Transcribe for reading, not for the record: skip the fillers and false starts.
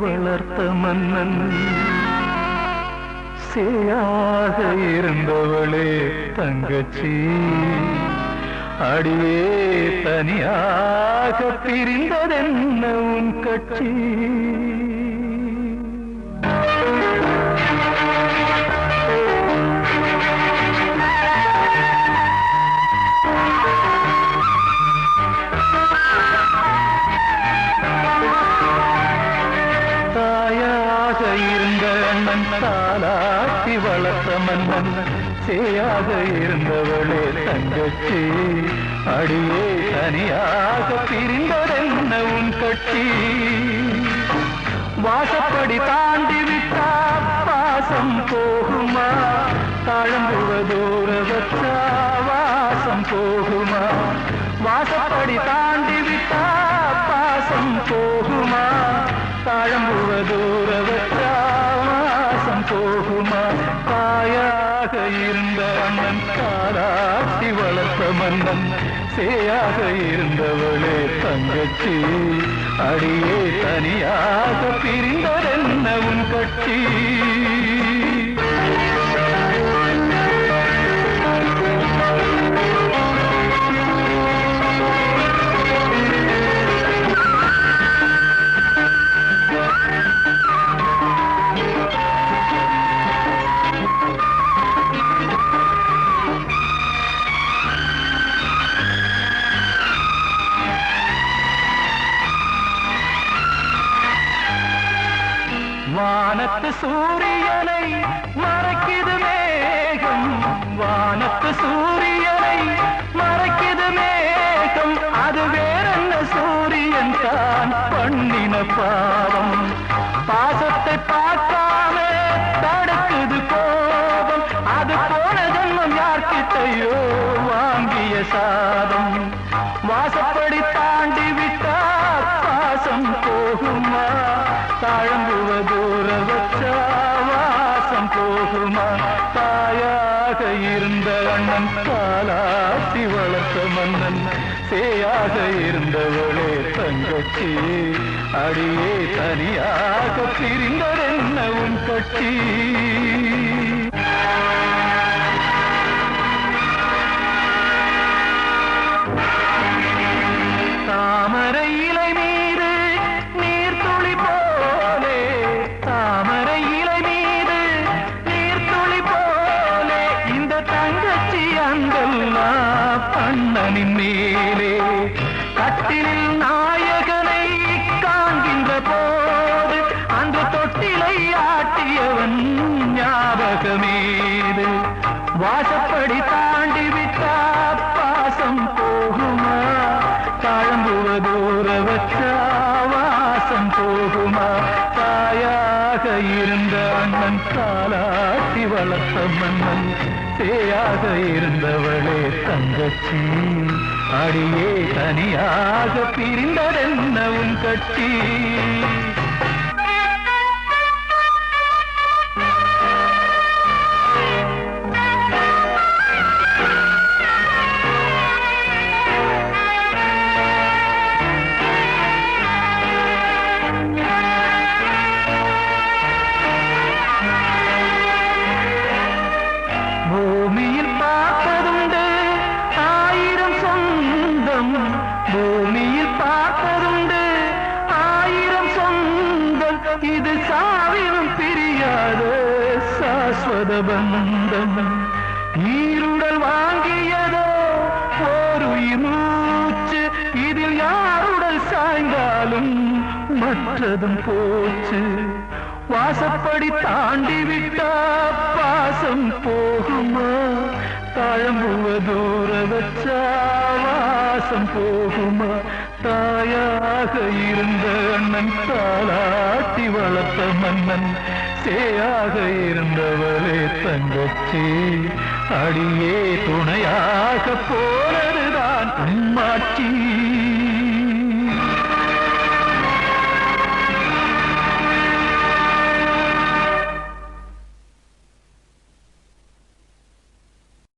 வளர்த்த மன்னன் சேயாக இருந்தவளே தங்கச்சி அடியே தனியாக பிரிந்ததென்ன உன் கட்சி தாலாட்டி வளர்த்த மன்னன் சேயாக இருந்தவளே தங்கச்சி அடியே தனியாக பிரிந்ததென்ன உன் கட்சி வாசப்படி தாண்டி விட்டா பாசம் போகுமா தாழம்புவ தூர வச்சா வாசம் போகுமா வாசப்படி தாண்டி விட்டா பாசம் போகுமா தாழம்புவ தூர வச்சா போகுமா தாயாக இருந்த அண்ணன் தாலாட்டி வளர்த்த மன்னன் சேயாக இருந்தவளே தங்கச்சி அடியே தனியாக பிரிந்ததென்ன உன் கட்சி வானத்து சூரியனை மறைக்குது மேகம் வானத்து சூரியனை மறைக்குது மேகம் அது வேறென்ன சூரியன் தான் பண்ணின பாவம் பாசத்தை பார்க்காம தடுக்குது கோபம் அது போன ஜன்மம் யார்கிட்டையோ வாங்கிய சாதம் வாசப்படி தாண்டி விட்டா பாசம் போகுமா தாழம்புவ தூர வச்சா வாசம் போகுமா தாயாக இருந்த அண்ணன் தாலாட்டி வளர்த்த மன்னன் சேயாக இருந்தவளே தங்கச்சி அடியே தனியாக பிரிந்ததென்ன உன் கட்சி தாமரை இலை மீது நீர்த்துளி போலே தாமரை இலை மீது நீர்த்துளி போலே இந்த தங்கச்சி அங்கெல்லாம் அண்ணனின் மேலே கட்டிலில் நாயகனை காண்கின்ற போது அந்த தொட்டிலை ஆட்டியவன் ஞாபகமேது வாசப்படி தாண்டி விட்டா பாசம் போகுமா தாழம்புவ தூர வச்சா வாசம் போகுமா தாயாக இருந்த அண்ணன் தாலாட்டி வளர்த்த மன்னன் சேயாக இருந்தவளே தங்கச்சி அடியே தனியாக பிரிந்ததென்ன உன் கட்சி பூமியில் பார்ப்பதுண்டு ஆயிரம் சொந்தம் பூமியில் பார்ப்பதுண்டு ஆயிரம் சொந்தம் இது சாவிலும் பிரியாத சாஸ்வத பந்தம் ஈருடல் வாங்கியதோ ஒரு மூச்சு இதில் யாருடல் சாய்ந்தாலும் மற்றதும் போச்சு வாசப்படி தாண்டி விட்டா பாசம் போகுமா தாழம்புவ தூர வச்சா வாசம் போகுமா தாயாக இருந்த அண்ணன் தாலாட்டி வளர்த்த மன்னன் சேயாக இருந்தவளே தங்கச்சி அடியே துணையாக போனதுதான் உம்மாட்சி